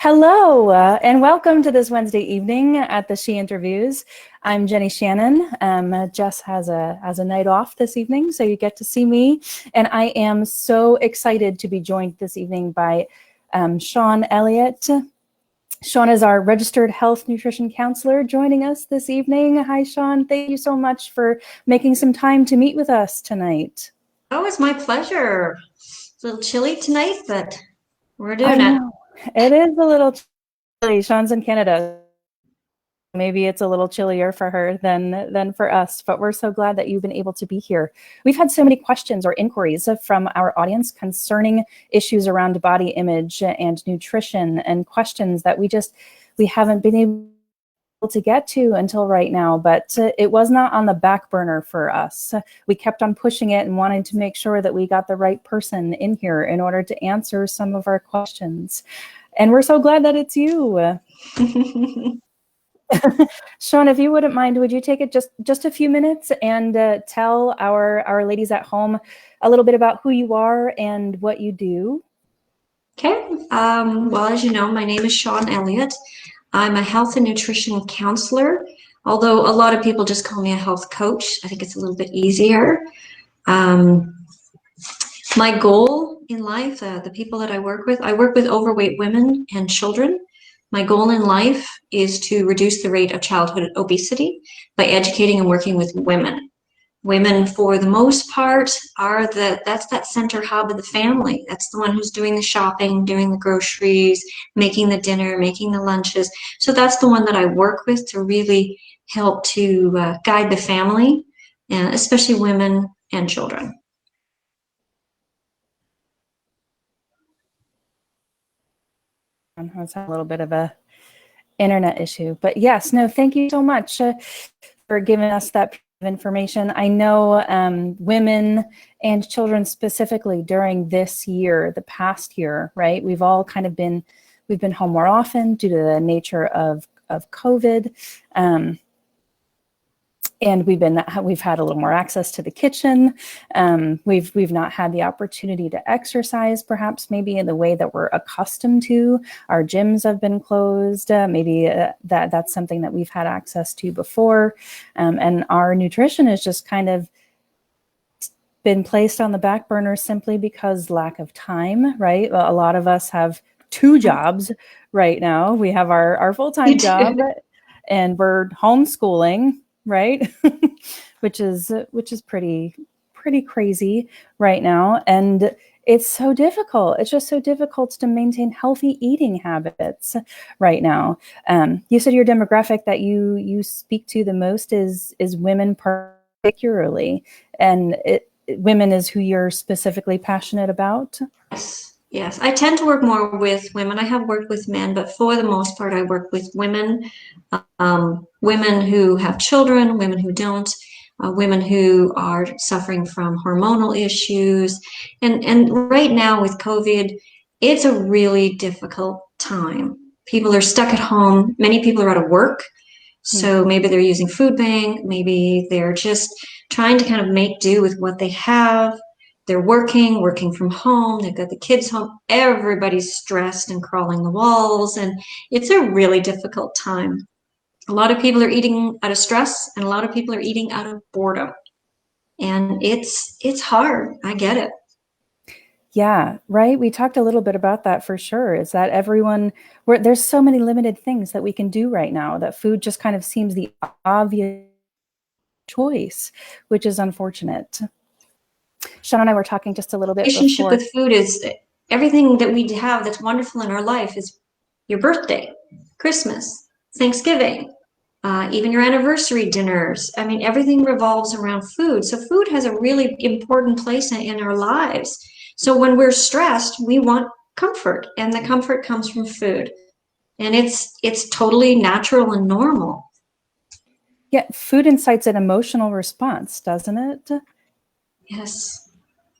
Hello, and welcome to this Wednesday evening at the She Interviews. I'm Jenny Shannon. Jess has a night off this evening, so you get to see me. And I am so excited to be joined this evening by Shawn Elliot. Shawn is our registered health nutrition counselor joining us this evening. Hi, Shawn. Thank you so much for making some time to meet with us tonight. Oh, it's my pleasure. It's a little chilly tonight, but we're I doing it. know. It is a little chilly. Shawn's in Canada. Maybe it's a little chillier for her than for us, but we're so glad that you've been able to be here. We've had so many questions or inquiries from our audience concerning issues around body image and nutrition, and questions that we haven't been able to get to until right now, but it was not on the back burner for us. We kept on pushing it and wanting to make sure that we got the right person in here in order to answer some of our questions. And we're so glad that it's you. Shawn, if you wouldn't mind, would you take it just a few minutes and tell our ladies at home a little bit about who you are and what you do? Okay. Well, as you know, my name is Shawn Elliot. I'm a health and nutrition counselor, although a lot of people just call me a health coach. I think it's a little bit easier. My goal in life, the people that I work with overweight women and children. My goal in life is to reduce the rate of childhood obesity by educating and working with women. Women, for the most part, that's that center hub of the family. That's the one who's doing the shopping, doing the groceries, making the dinner, making the lunches. So that's the one that I work with to really help to guide the family, and especially women and children. That's a little bit of a internet issue, but yes, no, thank you so much for giving us that information. I know women and children specifically during this year, the past year, right? We've all kind of been home more often due to the nature of COVID. And we've had a little more access to the kitchen. We've not had the opportunity to exercise, perhaps maybe in the way that we're accustomed to. Our gyms have been closed. Maybe that's something that we've had access to before. And our nutrition has just kind of been placed on the back burner simply because lack of time, right? A lot of us have two jobs right now. We have our full-time job and we're homeschooling, right? which is pretty crazy right now. And it's so difficult. It's just so difficult to maintain healthy eating habits right now. You said your demographic that you speak to the most is women particularly, and women is who you're specifically passionate about? Yes. I tend to work more with women. I have worked with men, but for the most part, I work with women, women who have children, women who don't, women who are suffering from hormonal issues. And right now with COVID, it's a really difficult time. People are stuck at home. Many people are out of work. So maybe they're using food bank. Maybe they're just trying to kind of make do with what they have. They're working from home. They've got the kids home. Everybody's stressed and crawling the walls. And it's a really difficult time. A lot of people are eating out of stress, and a lot of people are eating out of boredom. And it's hard. I get it. Yeah, right. We talked a little bit about that for sure. Is that there's so many limited things that we can do right now that food just kind of seems the obvious choice, which is unfortunate. Shawn and I were talking just a little bit Relationship before. with food is everything that we have that's wonderful in our life is your birthday, Christmas, Thanksgiving, even your anniversary dinners. I mean, everything revolves around food. So food has a really important place in our lives. So when we're stressed, we want comfort, and the comfort comes from food. And it's totally natural and normal. Yeah, food incites an emotional response, doesn't it? Yes.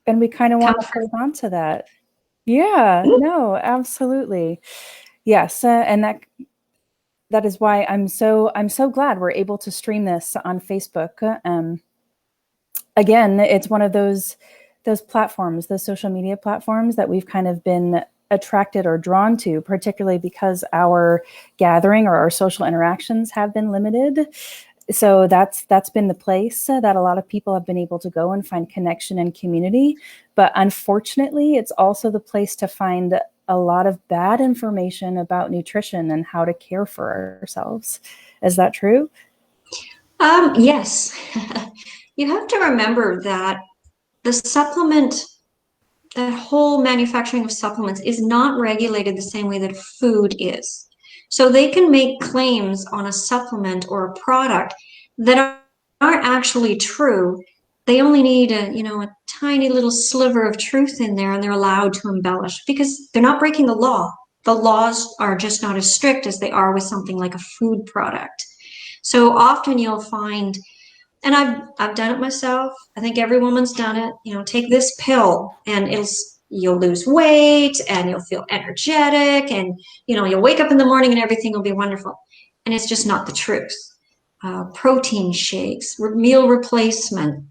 And we kind of want to Comfort. hold on to that. Yeah, no, absolutely. Yes, and that is why I'm so glad we're able to stream this on Facebook. Again, it's one of those platforms, the social media platforms that we've kind of been attracted or drawn to, particularly because our gathering or our social interactions have been limited. So that's been the place that a lot of people have been able to go and find connection and community. But unfortunately, it's also the place to find a lot of bad information about nutrition and how to care for ourselves. Is that true? Yes. You have to remember that the supplement, that whole manufacturing of supplements is not regulated the same way that food is. So they can make claims on a supplement or a product that aren't actually true. They only need a tiny little sliver of truth in there, and they're allowed to embellish because they're not breaking the law. The laws are just not as strict as they are with something like a food product. So often you'll find, and I've done it myself. I think every woman's done it. Take this pill and you'll lose weight and you'll feel energetic, and you'll wake up in the morning and everything will be wonderful. And it's just not the truth. Protein shakes, meal replacement,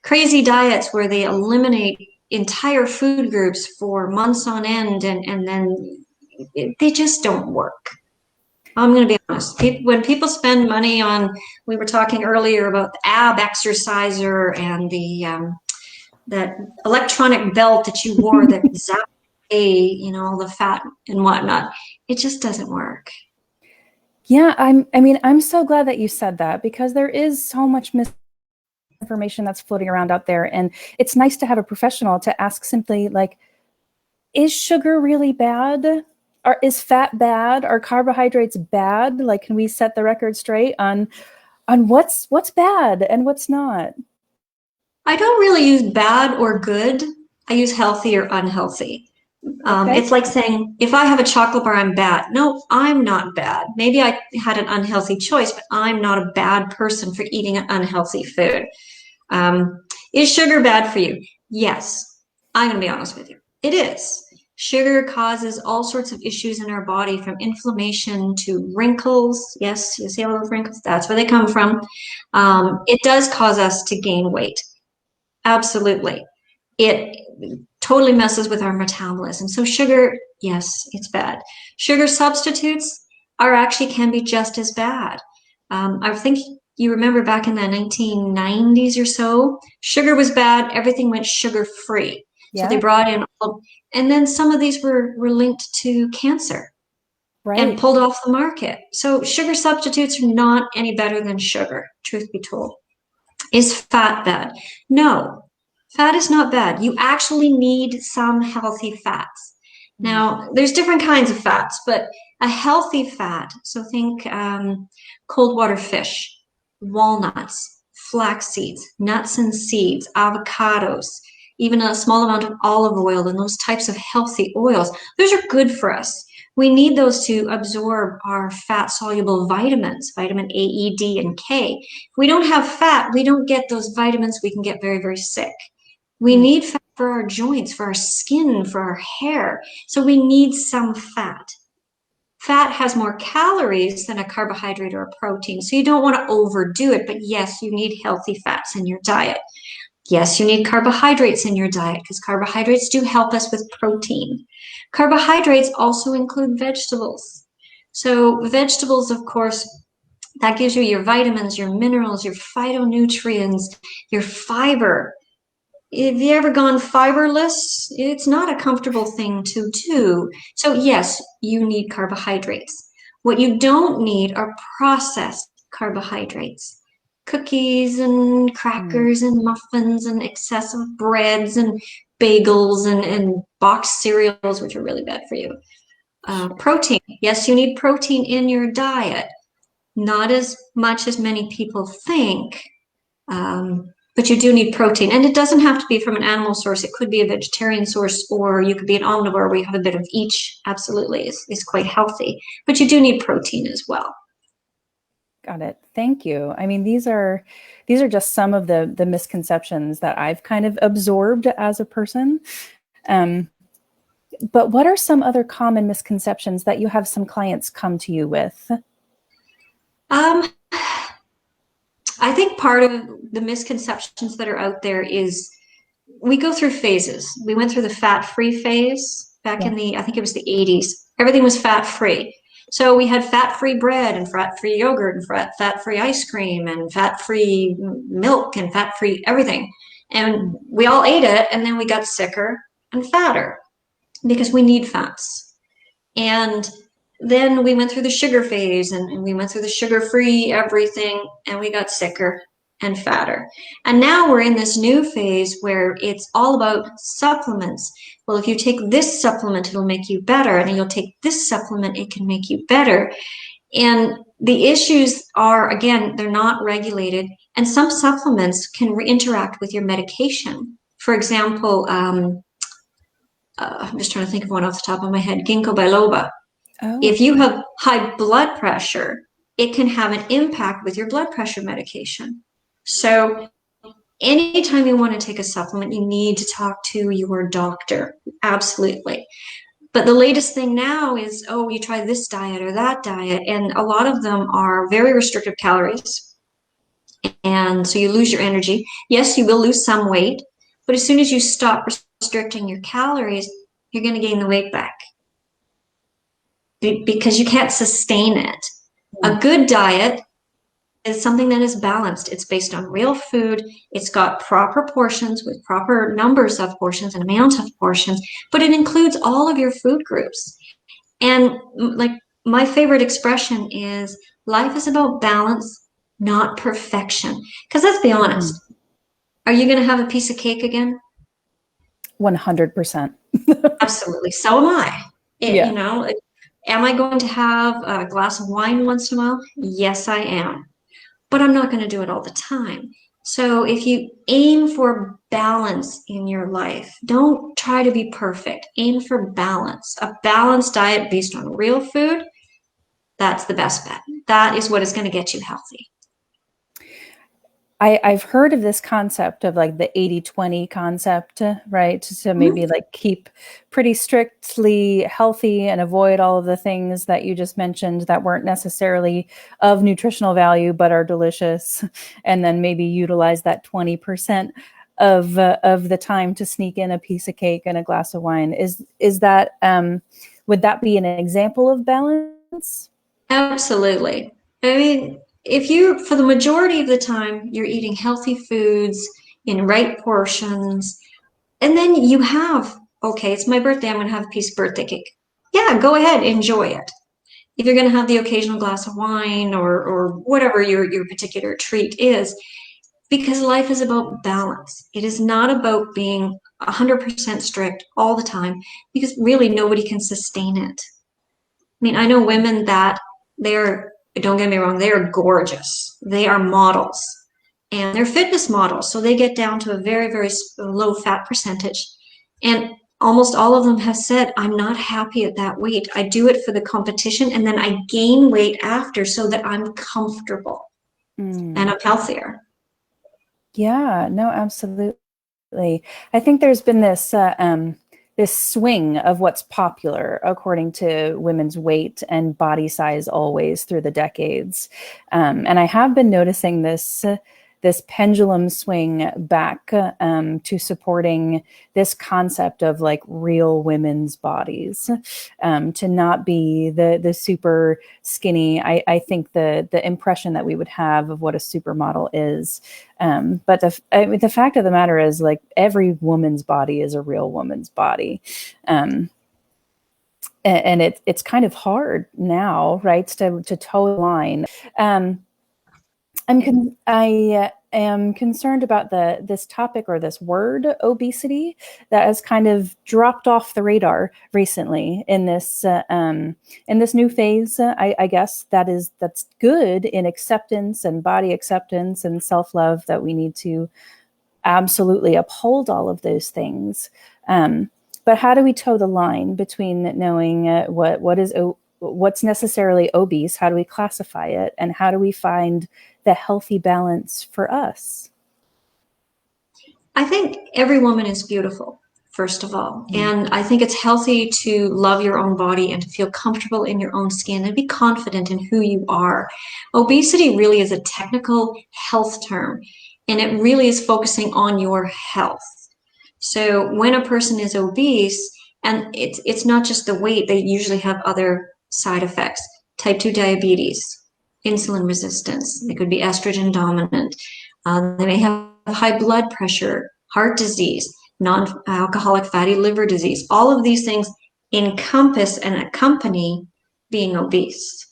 crazy diets where they eliminate entire food groups for months on end, and then they just don't work. I'm going to be honest. When people spend money on, we were talking earlier about the ab exerciser and that electronic belt that you wore that zapped all the fat and whatnot. It just doesn't work. Yeah, I'm so glad that you said that, because there is so much misinformation that's floating around out there. And it's nice to have a professional to ask simply, like, is sugar really bad? Or is fat bad? Are carbohydrates bad? Like, can we set the record straight on what's bad and what's not? I don't really use bad or good. I use healthy or unhealthy. Okay. It's like saying, if I have a chocolate bar, I'm bad. No, I'm not bad. Maybe I had an unhealthy choice, but I'm not a bad person for eating an unhealthy food. Is sugar bad for you? Yes. I'm going to be honest with you. It is. Sugar causes all sorts of issues in our body, from inflammation to wrinkles. Yes, you see all those wrinkles? That's where they come from. It does cause us to gain weight. Absolutely. It totally messes with our metabolism. So sugar, yes, it's bad. Sugar substitutes actually can be just as bad. I think you remember back in the 1990s or so, sugar was bad. Everything went sugar free. So they Yeah. brought in and then some of these were linked to cancer and Right. pulled off the market. So sugar substitutes are not any better than sugar, truth be told. Is fat bad? No, fat is not bad. You actually need some healthy fats. Mm. Now, there's different kinds of fats, but a healthy fat, so think cold water fish, walnuts, flax seeds, nuts and seeds, avocados, even a small amount of olive oil, and those types of healthy oils. Those are good for us. We need those to absorb our fat-soluble vitamins, vitamin A, E, D, and K. If we don't have fat, we don't get those vitamins. We can get very, very sick. We Mm. need fat for our joints, for our skin, for our hair. So we need some fat. Fat has more calories than a carbohydrate or a protein. So you don't want to overdo it. But yes, you need healthy fats in your diet. Yes, you need carbohydrates in your diet, because carbohydrates do help us with protein. Carbohydrates also include vegetables. So vegetables, of course, that gives you your vitamins, your minerals, your phytonutrients, your fiber. Have you ever gone fiberless? It's not a comfortable thing to do. So yes, you need carbohydrates. What you don't need are processed carbohydrates. Cookies and Mm. crackers and muffins and excessive breads and bagels and boxed cereals, which are really bad for you. Protein. Yes, you need protein in your diet. Not as much as many people think, but you do need protein. And it doesn't have to be from an animal source. It could be a vegetarian source, or you could be an omnivore where you have a bit of each. Absolutely, is quite healthy. But you do need protein as well. Got it. Thank you. I mean, these are just some of the misconceptions that I've kind of absorbed as a person. Um, but what are some other common misconceptions that you have some clients come to you with? Um, I think part of the misconceptions that are out there is we go through phases. We went through the fat-free phase, back Yeah. in I think it was the 80s. Everything was fat free. So we had fat-free bread and fat-free yogurt and fat-free ice cream and fat-free milk and fat-free everything. And we all ate it, and then we got sicker and fatter because we need fats. And then we went through the sugar phase, and we went through the sugar-free everything, and we got sicker and fatter. And now we're in this new phase where it's all about supplements. Well, if you take this supplement, it'll make you better. And you'll take this supplement, it can make you better. And the issues are, again, they're not regulated. And some supplements can interact with your medication. For example, I'm just trying to think of one off the top of my head, ginkgo biloba. Oh. If you have high blood pressure, it can have an impact with your blood pressure medication. So anytime you want to take a supplement, you need to talk to your doctor. Absolutely. But the latest thing now is, oh, you try this diet or that diet. And a lot of them are very restrictive calories. And so you lose your energy. Yes, you will lose some weight. But as soon as you stop restricting your calories, you're going to gain the weight back because you can't sustain it. A good diet is something that is balanced. It's based on real food. It's got proper portions with proper numbers of portions and amount of portions, but it includes all of your food groups. And like my favorite expression is life is about balance, not perfection. Because let's be honest, are you going to have a piece of cake again? 100%. Absolutely. So am I. Yeah. Am I going to have a glass of wine once in a while? Yes, I am. But I'm not going to do it all the time. So if you aim for balance in your life, don't try to be perfect. Aim for balance. A balanced diet based on real food, that's the best bet. That is what is going to get you healthy. I've heard of this concept of like the 80-20 concept, right? So maybe like keep pretty strictly healthy and avoid all of the things that you just mentioned that weren't necessarily of nutritional value, but are delicious. And then maybe utilize that 20% of the time to sneak in a piece of cake and a glass of wine. Is that, would that be an example of balance? Absolutely. I mean, if you, for the majority of the time, you're eating healthy foods in right portions, and then you have, okay, it's my birthday, I'm going to have a piece of birthday cake. Yeah, go ahead, enjoy it. If you're going to have the occasional glass of wine or whatever your particular treat is, because life is about balance. It is not about being 100% strict all the time, because really nobody can sustain it. I mean, I know women that they're, don't get me wrong, they are gorgeous. They are models and they're fitness models. So they get down to a very, very low fat percentage. And almost all of them have said, I'm not happy at that weight. I do it for the competition and then I gain weight after so that I'm comfortable and I'm healthier. Yeah, no, absolutely. I think there's been this this swing of what's popular according to women's weight and body size always through the decades, and I have been noticing this pendulum swing back to supporting this concept of like real women's bodies, to not be the super skinny. I think the impression that we would have of what a supermodel is. But the fact of the matter is, like, every woman's body is a real woman's body. And it's kind of hard now, right, to toe the line. I am concerned about this topic or this word obesity that has kind of dropped off the radar recently in this new phase. I guess that's good in acceptance and body acceptance and self-love, that we need to absolutely uphold all of those things. But how do we toe the line between knowing what's necessarily obese? How do we classify it? And how do we find the healthy balance for us? I think every woman is beautiful, first of all. And I think it's healthy to love your own body and to feel comfortable in your own skin and be confident in who you are. Obesity really is a technical health term, and it really is focusing on your health. So when a person is obese, And it's not just the weight, they usually have other side effects. Type 2 diabetes, insulin resistance, they could be estrogen dominant, they may have high blood pressure, heart disease, non-alcoholic fatty liver disease. All of these things encompass and accompany being obese.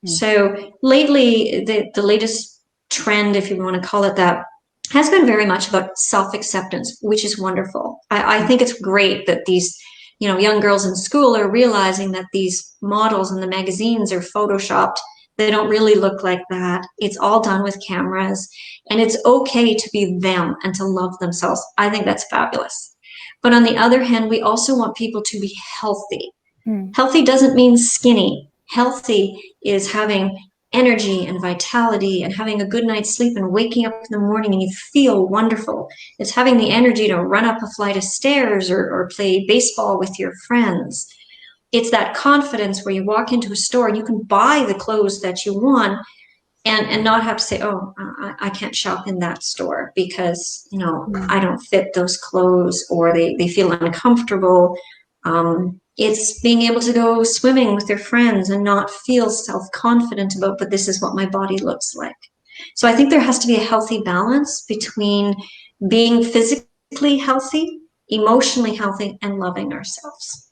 Mm. So lately, the latest trend, if you want to call it that, has been very much about self-acceptance, which is wonderful. I think it's great that these, young girls in school are realizing that these models in the magazines are photoshopped. They don't really look like that. It's all done with cameras, and it's okay to be them and to love themselves. I think that's fabulous. But on the other hand, we also want people to be healthy. Mm. Healthy doesn't mean skinny. Healthy is having energy and vitality and having a good night's sleep and waking up in the morning and you feel wonderful. It's having the energy to run up a flight of stairs or play baseball with your friends. It's that confidence where you walk into a store and you can buy the clothes that you want and not have to say, oh, I can't shop in that store because, Mm. I don't fit those clothes, or they feel uncomfortable. It's being able to go swimming with their friends and not feel self-confident about, but this is what my body looks like. So I think there has to be a healthy balance between being physically healthy, emotionally healthy, and loving ourselves.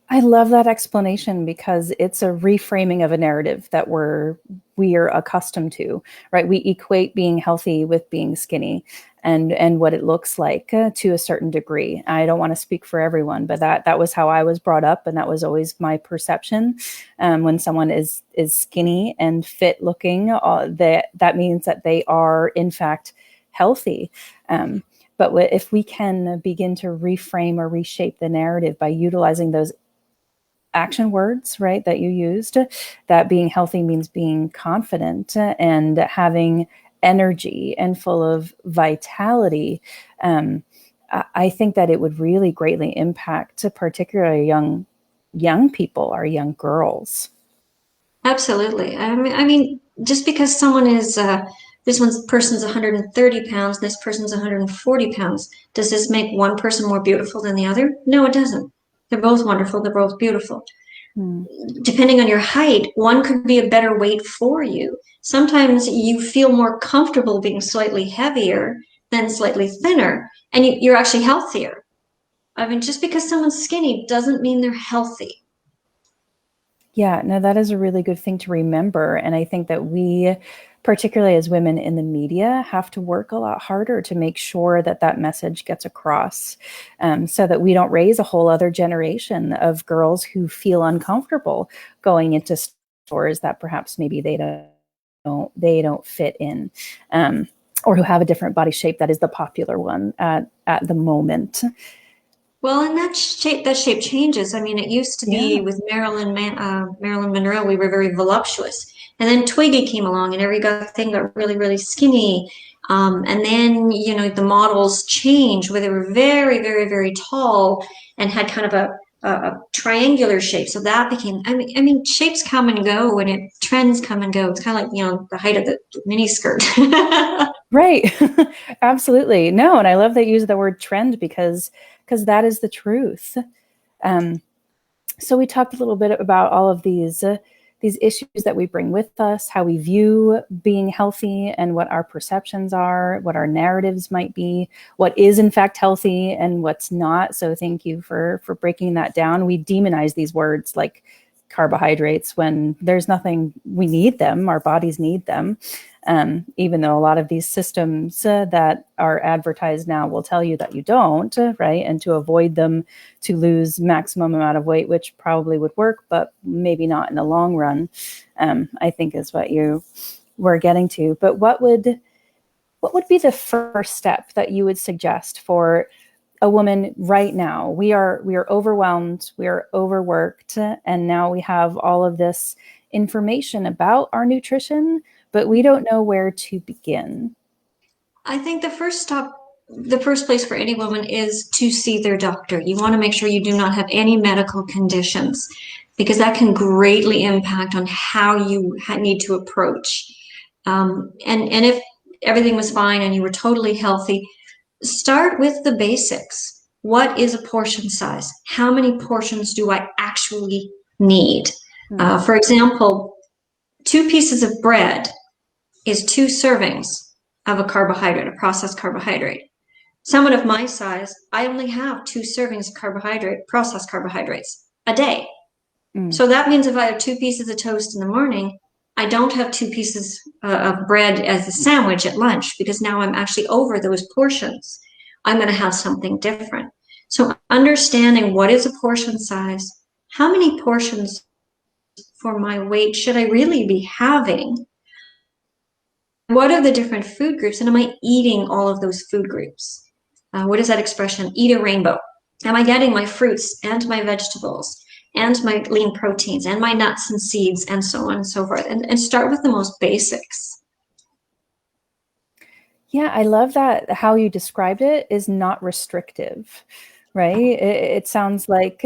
I love that explanation because it's a reframing of a narrative that we are accustomed to, right? We equate being healthy with being skinny and what it looks like to a certain degree. I don't want to speak for everyone, but that was how I was brought up, and that was always my perception. When someone is skinny and fit looking, that means that they are in fact healthy. But if we can begin to reframe or reshape the narrative by utilizing those action words, right, that you used, that being healthy means being confident and having energy and full of vitality. Um, I think that it would really greatly impact, particularly young people, our young girls. Absolutely. I mean, just because someone is this person's 130 pounds, this person's 140 pounds, does this make one person more beautiful than the other? No, it doesn't. They're both wonderful. They're both beautiful. Hmm. Depending on your height, one could be a better weight for you. Sometimes you feel more comfortable being slightly heavier than slightly thinner, and you're actually healthier. I mean, just because someone's skinny doesn't mean they're healthy. Yeah, no, that is a really good thing to remember. And I think that we, particularly as women in the media, have to work a lot harder to make sure that that message gets across, so that we don't raise a whole other generation of girls who feel uncomfortable going into stores that perhaps maybe they don't fit in, or who have a different body shape that is the popular one at the moment. Well, and that shape changes. I mean, it used to be Yeah. with Marilyn Monroe, we were very voluptuous, and then Twiggy came along, and everything got really, really skinny. And then the models changed, where they were very, very, very tall and had kind of a triangular shape. So that became. I mean, shapes come and go, and trends come and go. It's kind of like the height of the mini skirt. Right. Absolutely. No, and I love that you use the word trend because that is the truth. Um, so we talked a little bit about all of these issues that we bring with us, how we view being healthy and what our perceptions are, what our narratives might be, what is in fact healthy and what's not. So thank you for breaking that down. We demonize these words like carbohydrates when there's nothing. We need them, our bodies need them. Even though a lot of these systems that are advertised now will tell you that you don't, right? And to avoid them, to lose maximum amount of weight, which probably would work, but maybe not in the long run, I think is what you were getting to. But what would be the first step that you would suggest for a woman right now? We are overwhelmed, we are overworked, and now we have all of this information about our nutrition, but we don't know where to begin. I think the first place for any woman is to see their doctor. You want to make sure you do not have any medical conditions, because that can greatly impact on how you need to approach. And if everything was fine and you were totally healthy, start with the basics. what is a portion size? How many portions do I actually need? For example, 2 pieces of bread is 2 servings of a carbohydrate, a processed carbohydrate. Someone of my size, I only have 2 servings of carbohydrate, processed carbohydrates a day. So that means if I have 2 pieces of toast in the morning, I don't have 2 pieces of bread as a sandwich at lunch, because now I'm actually over those portions. I'm going to have something different. So understanding what is a portion size, how many portions for my weight should I really be having? What are the different food groups, and am I eating all of those food groups? What is that expression? Eat a rainbow. Am I getting my fruits and my vegetables and my lean proteins and my nuts and seeds and so on and so forth? And start with the most basics. Yeah, I love that how you described it is not restrictive, right? It sounds like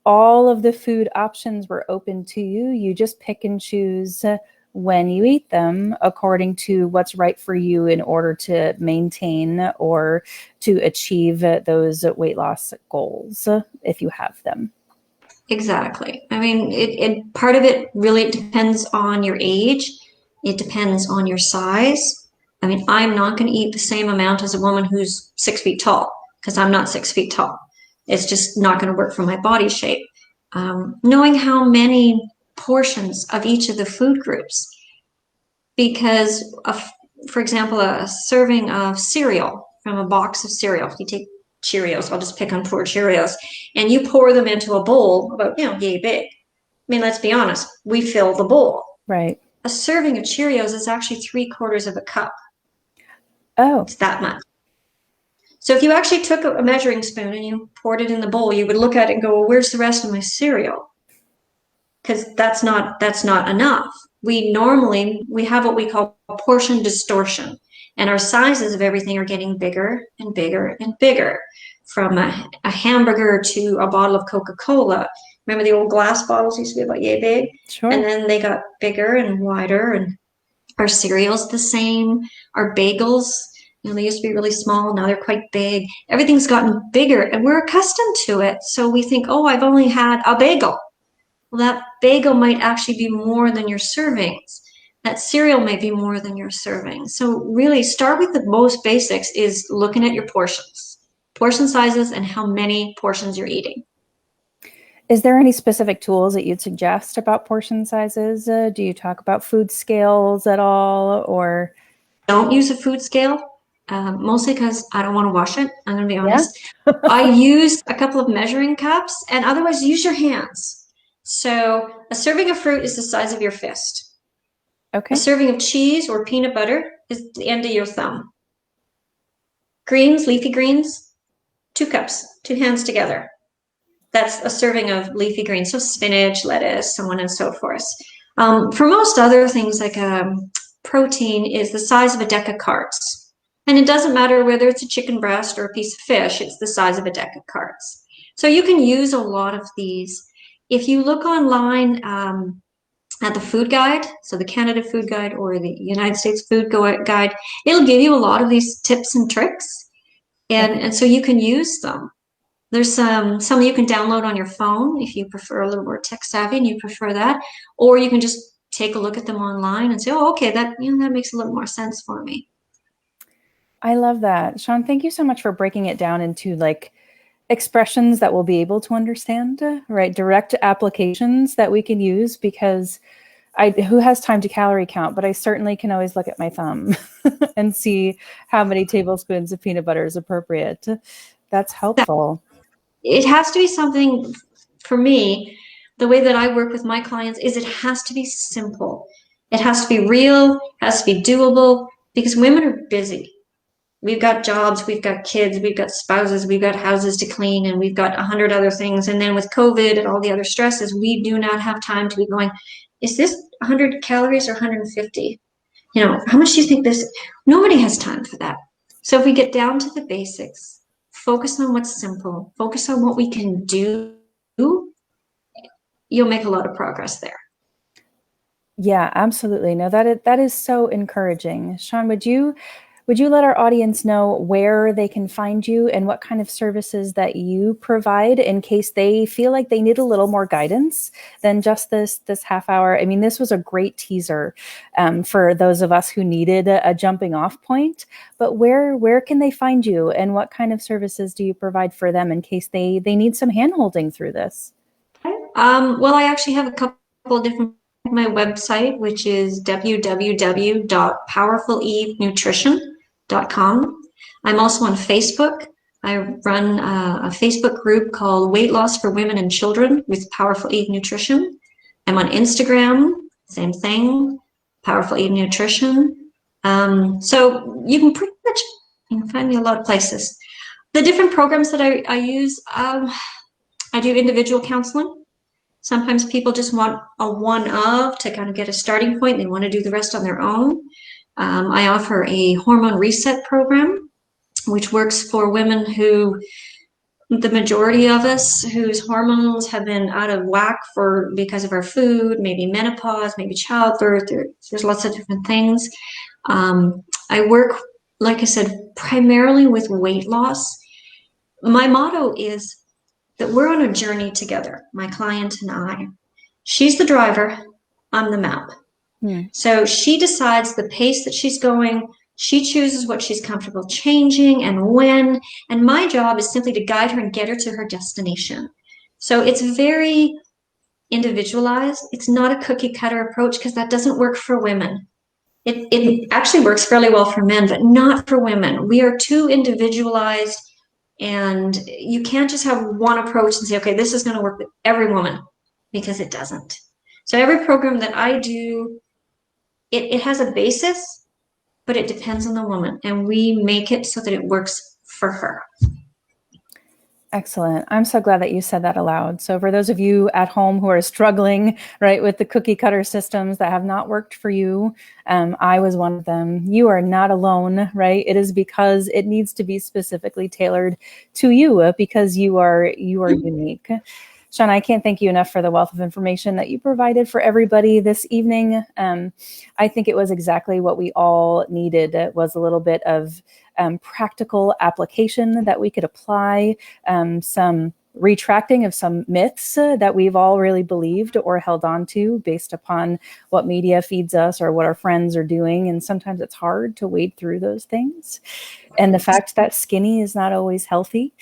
all of the food options were open to you. You just pick and choose when you eat them according to what's right for you in order to maintain or to achieve those weight loss goals, if you have them. Exactly. I mean, it part of it really depends on your age. It depends on your size. I mean, I'm not going to eat the same amount as a woman who's 6 feet tall, because I'm not 6 feet tall. It's just not going to work for my body shape. Knowing how many portions of each of the food groups, because for example, a serving of cereal from a box of cereal, if you take Cheerios, I'll just pick on poor Cheerios, and you pour them into a bowl about, yay big. I mean, let's be honest, we fill the bowl. Right. A serving of Cheerios is actually 3/4 of a cup. Oh. It's that much. So if you actually took a measuring spoon and you poured it in the bowl, you would look at it and go, well, where's the rest of my cereal? Because that's not enough. We have what we call portion distortion, and our sizes of everything are getting bigger and bigger and bigger, from a hamburger to a bottle of Coca-Cola. Remember the old glass bottles used to be about yay big? Sure. And then they got bigger and wider, and our cereal's the same. Our bagels, they used to be really small, now they're quite big. Everything's gotten bigger, and we're accustomed to it. So we think, oh, I've only had a bagel. Well, that bagel might actually be more than your servings. That cereal might be more than your servings. So really start with the most basics, is looking at your portions, portion sizes, and how many portions you're eating. Is there any specific tools that you'd suggest about portion sizes? Do you talk about food scales at all, or? Don't use a food scale, mostly because I don't want to wash it. I'm going to be honest. Yeah. I use a couple of measuring cups, and otherwise use your hands. So a serving of fruit is the size of your fist. Okay. A serving of cheese or peanut butter is the end of your thumb. Greens, leafy greens, 2 cups, 2 hands together. That's a serving of leafy greens, so spinach, lettuce, so on and so forth. For most other things, like protein is the size of a deck of cards. And it doesn't matter whether it's a chicken breast or a piece of fish, it's the size of a deck of cards. So you can use a lot of these. If you look online at the food guide, so the Canada Food Guide or the United States Food Guide, it'll give you a lot of these tips and tricks. And so you can use them. There's some you can download on your phone if you prefer a little more tech savvy and you prefer that, or you can just take a look at them online and say, oh, okay, that makes a little more sense for me. I love that. Shawn, thank you so much for breaking it down into like expressions that we'll be able to understand, right? Direct applications that we can use, because who has time to calorie count, but I certainly can always look at my thumb and see how many tablespoons of peanut butter is appropriate. That's helpful. It has to be something, for me, the way that I work with my clients is it has to be simple. It has to be real, has to be doable, because women are busy. We've got jobs, we've got kids, we've got spouses, we've got houses to clean, and we've got 100 other things. And then with COVID and all the other stresses, we do not have time to be going, is this 100 calories or 150? How much do you think this? Nobody has time for that. So if we get down to the basics, focus on what's simple, focus on what we can do, you'll make a lot of progress there. Yeah, absolutely. No, that is so encouraging. Shawn, would you Would you let our audience know where they can find you and what kind of services that you provide in case they feel like they need a little more guidance than just this half hour? I mean, this was a great teaser for those of us who needed a jumping off point. But where can they find you, and what kind of services do you provide for them in case they need some handholding through this? Well, I actually have a couple of different, my website, which is www.powerfulevenutrition.com. I'm also on Facebook. I run a Facebook group called Weight Loss for Women and Children with Powerful Eve Nutrition. I'm on Instagram, same thing, Powerful Eve Nutrition. So you can pretty much, you can find me a lot of places. The different programs that I use, I do individual counseling. Sometimes people just want a one-of to kind of get a starting point. They want to do the rest on their own. I offer a hormone reset program, which works for women who, the majority of us whose hormones have been out of whack because of our food, maybe menopause, maybe childbirth. There's lots of different things. I work, like I said, primarily with weight loss. My motto is that we're on a journey together, my client and I. She's the driver, I'm the map. So she decides the pace that she's going. She chooses what she's comfortable changing and when. And my job is simply to guide her and get her to her destination. So it's very individualized. It's not a cookie cutter approach because that doesn't work for women. It actually works fairly well for men, but not for women. We are too individualized. And you can't just have one approach and say, okay, this is going to work with every woman, because it doesn't. So every program that I do, it has a basis, but it depends on the woman. And we make it so that it works for her. Excellent. I'm so glad that you said that aloud. So for those of you at home who are struggling, right, with the cookie cutter systems that have not worked for you, I was one of them. You are not alone, right? It is because it needs to be specifically tailored to you because you are unique. Shawn, I can't thank you enough for the wealth of information that you provided for everybody this evening. I think it was exactly what we all needed. It was a little bit of practical application that we could apply, some retracting of some myths that we've all really believed or held on to based upon what media feeds us or what our friends are doing. And sometimes it's hard to wade through those things. And the fact that skinny is not always healthy.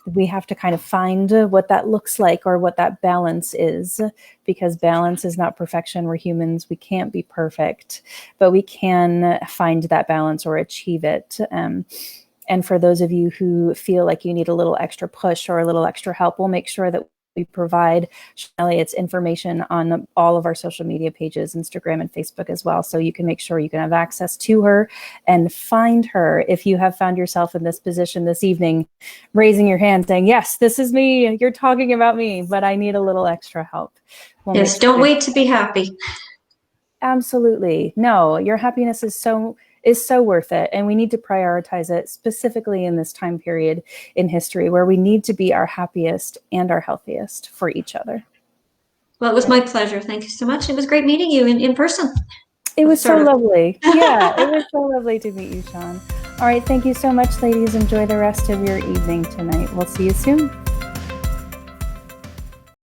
We have to kind of find what that looks like or what that balance is, because balance is not perfection. We're humans. We can't be perfect, but we can find that balance or achieve it. And for those of you who feel like you need a little extra push or a little extra help, we'll make sure that we provide Shawn Elliot's information on all of our social media pages, Instagram and Facebook as well. So you can make sure you can have access to her and find her. If you have found yourself in this position this evening, raising your hand saying, yes, this is me, you're talking about me, but I need a little extra help. Yes, don't wait to be happy. Absolutely. No, your happiness is so worth it. And we need to prioritize it specifically in this time period in history where we need to be our happiest and our healthiest for each other. Well, it was my pleasure. Thank you so much. It was great meeting you in person. It was so lovely. Yeah, it was so lovely to meet you, Shawn. All right. Thank you so much, ladies. Enjoy the rest of your evening tonight. We'll see you soon.